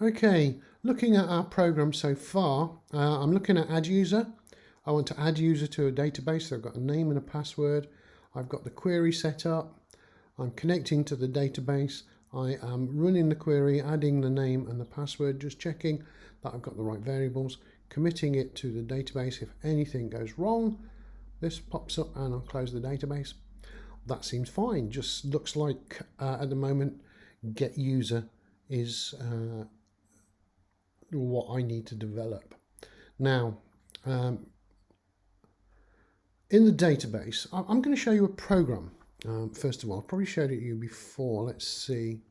Okay, looking at our program so far, I'm looking at add user. I want to add user to a database, so I've got a name and a password. I've got the query set up. I'm connecting to the database. I am running the query, adding the name and the password, just checking that I've got the right variables, committing it to the database. If anything goes wrong, this pops up and I'll close the database. That seems fine. Just looks like at the moment get user is what I need to develop. Now, in the database, I'm going to show you a program. First of all, I've probably showed it to you before. Let's see.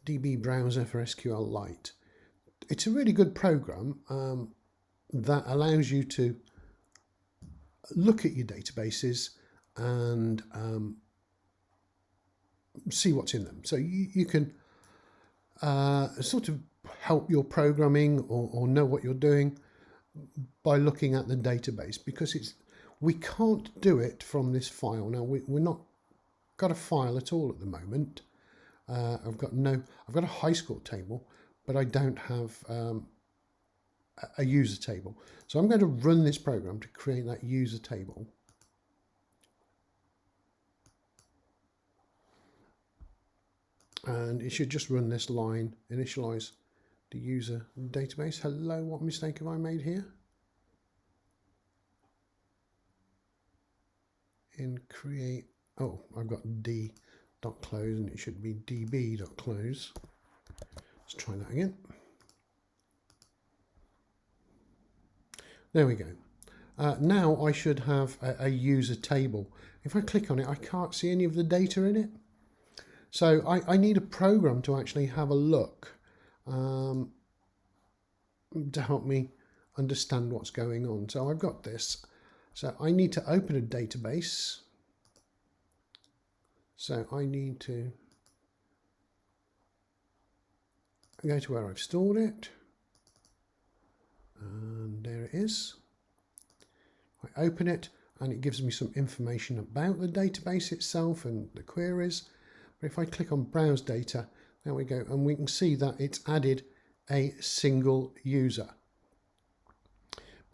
DB browser for SQLite. It's a really good program that allows you to look at your databases and see what's in them. So you can sort of help your programming or know what you're doing by looking at the database, because we can't do it from this file. Now we're not got a file at all at the moment. I've got a high score table, but I don't have a user table. So I'm going to run this program to create that user table. And it should just run this line, initialize the user database. Hello, what mistake have I made here? In create, oh, I've got d.close and it should be db.close. Let's try that again. There we go. Now I should have a user table. If I click on it, I can't see any of the data in it. So I need a program to actually have a look to help me understand what's going on. So I've got this. So I need to open a database. So I need to go to where I've stored it. And there it is. I open it and it gives me some information about the database itself and the queries. But if I click on browse data, there we go, and we can see that it's added a single user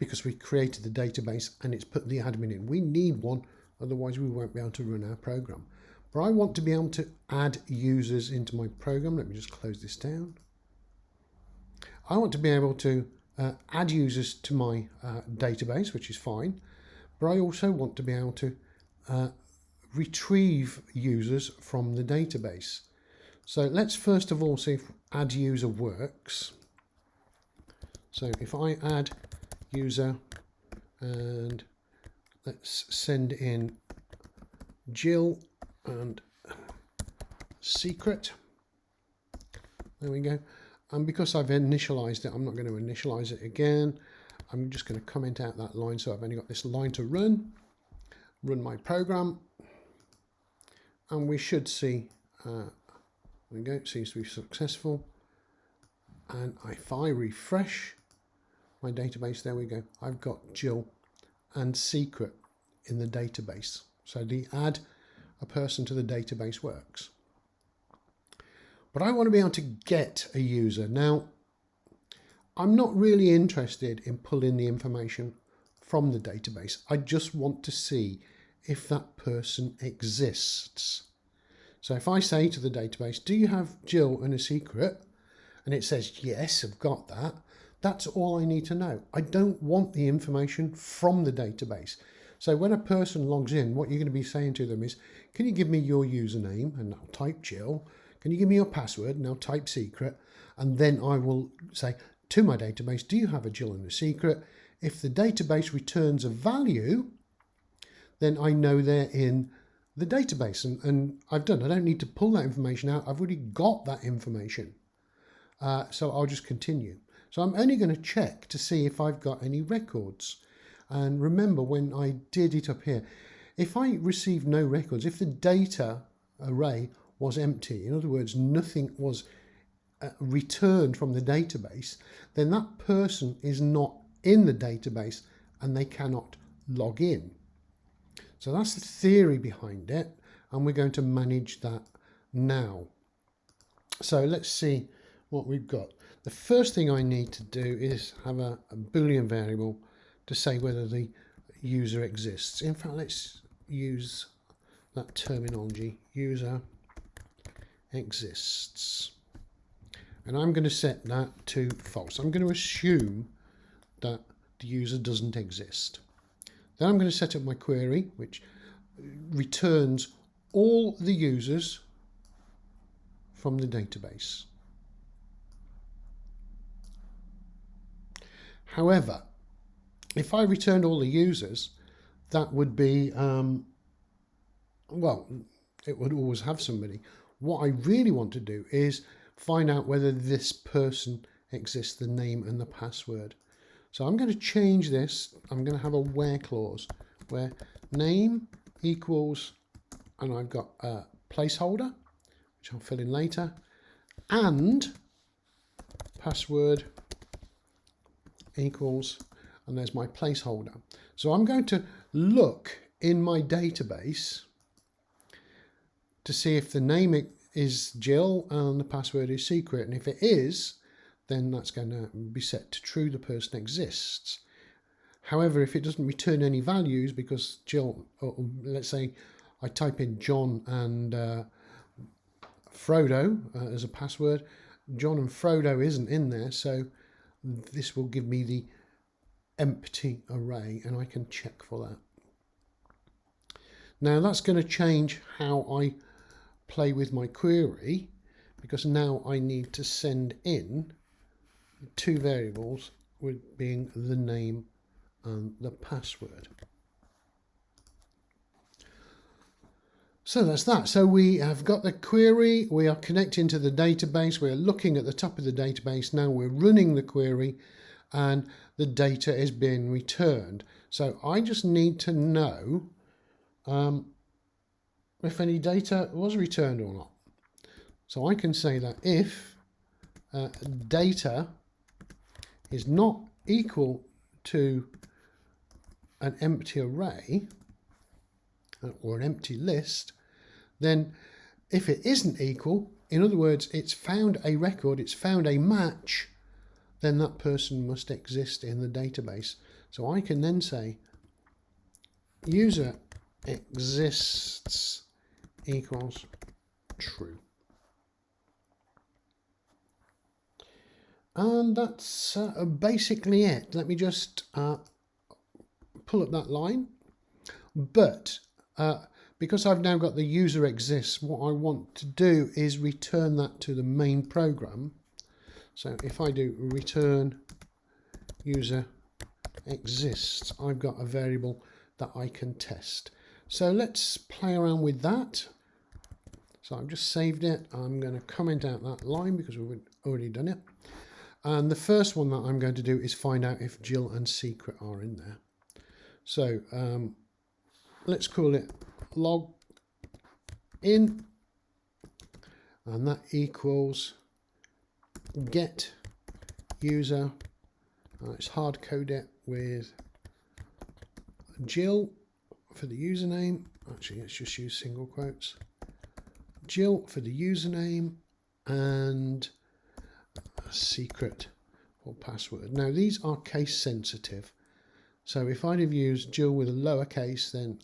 because we created the database and it's put the admin in. We need one, otherwise we won't be able to run our program. But I want to be able to add users into my program. Let me just close this down. I want to be able to add users to my database, which is fine, but I also want to be able to retrieve users from the database. So let's first of all see if add user works. So if I add user and let's send in Jill and secret, there we go. And because I've initialized it, I'm not going to initialize it again. I'm just going to comment out that line, so I've only got this line to run my program. And we should see, there we go, it seems to be successful. And if I refresh my database, there we go, I've got Jill and secret in the database. So the add a person to the database works. But I want to be able to get a user. Now, I'm not really interested in pulling the information from the database. I just want to see if that person exists. So if I say to the database, do you have Jill and a secret? And it says, yes, I've got that. That's all I need to know. I don't want the information from the database. So when a person logs in, what you're going to be saying to them is, can you give me your username? And I'll type Jill. Can you give me your password? And I'll type secret. And then I will say to my database, do you have a Jill and a secret? If the database returns a value, then I know they're in the database. And I don't need to pull that information out. I've already got that information. So I'll just continue. So I'm only going to check to see if I've got any records. And remember when I did it up here, if I received no records, if the data array was empty, in other words, nothing was returned from the database, then that person is not in the database and they cannot log in. So that's the theory behind it, and we're going to manage that now. So let's see what we've got. The first thing I need to do is have a Boolean variable to say whether the user exists. In fact, let's use that terminology, user exists. And I'm going to set that to false. I'm going to assume that the user doesn't exist. Then I'm going to set up my query, which returns all the users from the database. However, if I returned all the users, that would be, well, it would always have somebody. What I really want to do is find out whether this person exists, the name and the password. So I'm going to change this. I'm going to have a where clause where name equals, and I've got a placeholder, which I'll fill in later, and password equals, and there's my placeholder. So I'm going to look in my database to see if the name is Jill and the password is secret. And if it is, then that's going to be set to true, the person exists. However, if it doesn't return any values because Jill, or let's say I type in John and Frodo as a password, John and Frodo isn't in there, so this will give me the empty array, and I can check for that. Now that's going to change how I play with my query, because now I need to send in two variables, with being the name and the password. So that's that. So we have got the query, we are connecting to the database, we're looking at the top of the database, now we're running the query and the data is being returned. So I just need to know if any data was returned or not. So I can say that if data is not equal to an empty array or an empty list, then if it isn't equal, in other words, it's found a record, it's found a match, then that person must exist in the database. So I can then say user exists equals true. And that's basically it. Let me just pull up that line. But because I've now got the user exists, what I want to do is return that to the main program. So if I do return user exists, I've got a variable that I can test. So let's play around with that. So I've just saved it. I'm going to comment out that line because we've already done it. And the first one that I'm going to do is find out if Jill and secret are in there. So let's call it log in, and that equals get user. Let's hard code it with Jill for the username. Actually, let's just use single quotes. Jill for the username and a secret or password. Now these are case sensitive. So if I'd have used Jill with a lowercase, then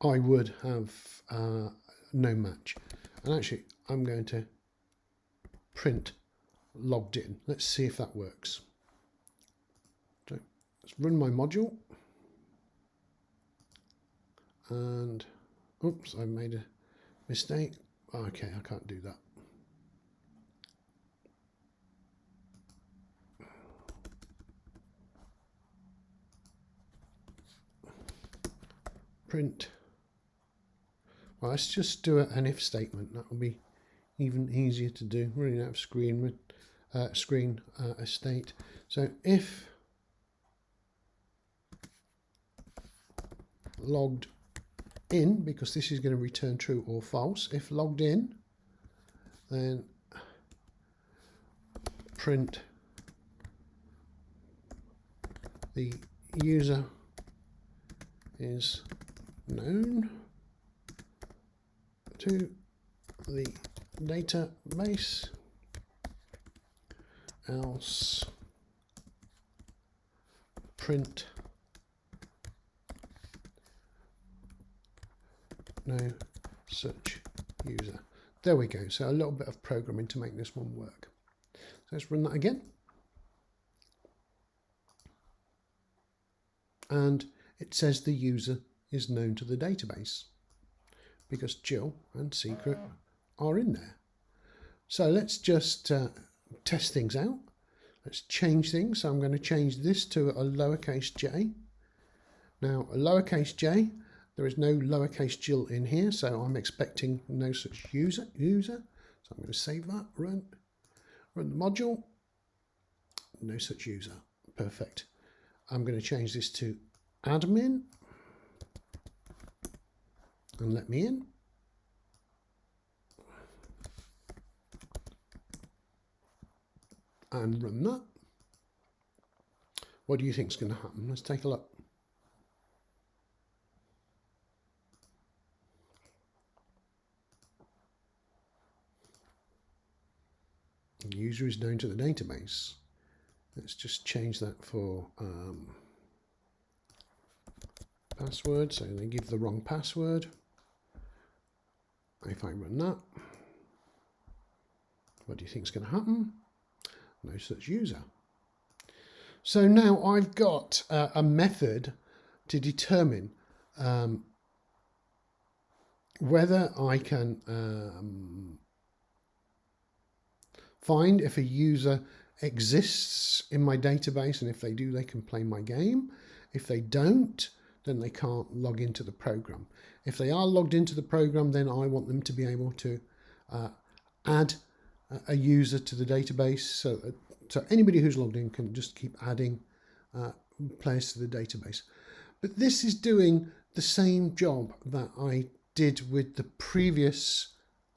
I would have no match. And actually, I'm going to print logged in. Let's see if that works. So let's run my module. And oops, I made a mistake. Okay, I can't do that. Print. Well, let's just do an if statement. That will be even easier to do. Running out of screen state. So if logged in, because this is going to return true or false. If logged in, then print the user is known, to the database, else print no such user. There we go. So a little bit of programming to make this one work. So let's run that again. And it says the user is known to the database because Jill and secret are in there. So let's just test things out. Let's change things. So I'm going to change this to a lowercase j. Now a lowercase j, there is no lowercase Jill in here, so I'm expecting no such user. So I'm going to save that, run the module, no such user. Perfect. I'm going to change this to admin and let me in. And run that. What do you think is going to happen? Let's take a look. The user is known to the database. Let's just change that for password, so they give the wrong password. If I run that, what do you think is going to happen? No such user. So now I've got a method to determine whether I can find if a user exists in my database, and if they do, they can play my game. If they don't, then they can't log into the program. If they are logged into the program, then I want them to be able to add a user to the database, so anybody who's logged in can just keep adding players to the database. But this is doing the same job that I did with the previous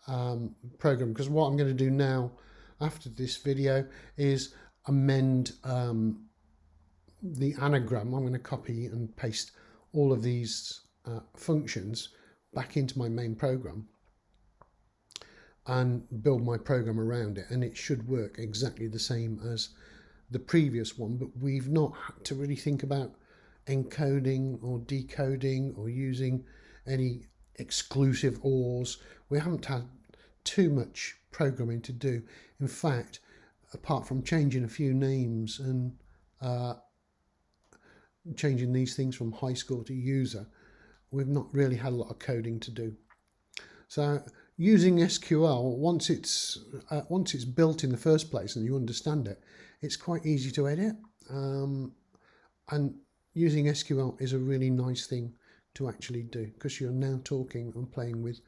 program, because what I'm going to do now after this video is amend the anagram. I'm going to copy and paste all of these functions back into my main program and build my program around it, and it should work exactly the same as the previous one. But we've not had to really think about encoding or decoding or using any exclusive ORs. We haven't had too much programming to do. In fact, apart from changing a few names and changing these things from high score to user, we've not really had a lot of coding to do. So using SQL, once it's built in the first place and you understand it, it's quite easy to edit. And using SQL is a really nice thing to actually do, because you're now talking and playing with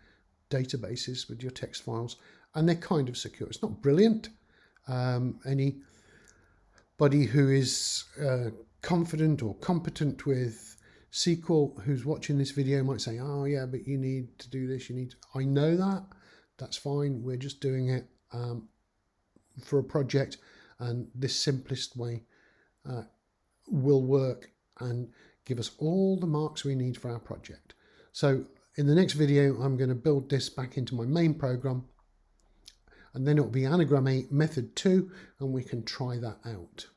databases with your text files, and they're kind of secure. It's not brilliant. Anybody who is confident or competent with SQL who's watching this video might say, oh yeah, but you need to do this, I know that, that's fine. We're just doing it for a project, and this simplest way will work and give us all the marks we need for our project. So in the next video, I'm going to build this back into my main program, and then it'll be anagram 8 method 2, and we can try that out.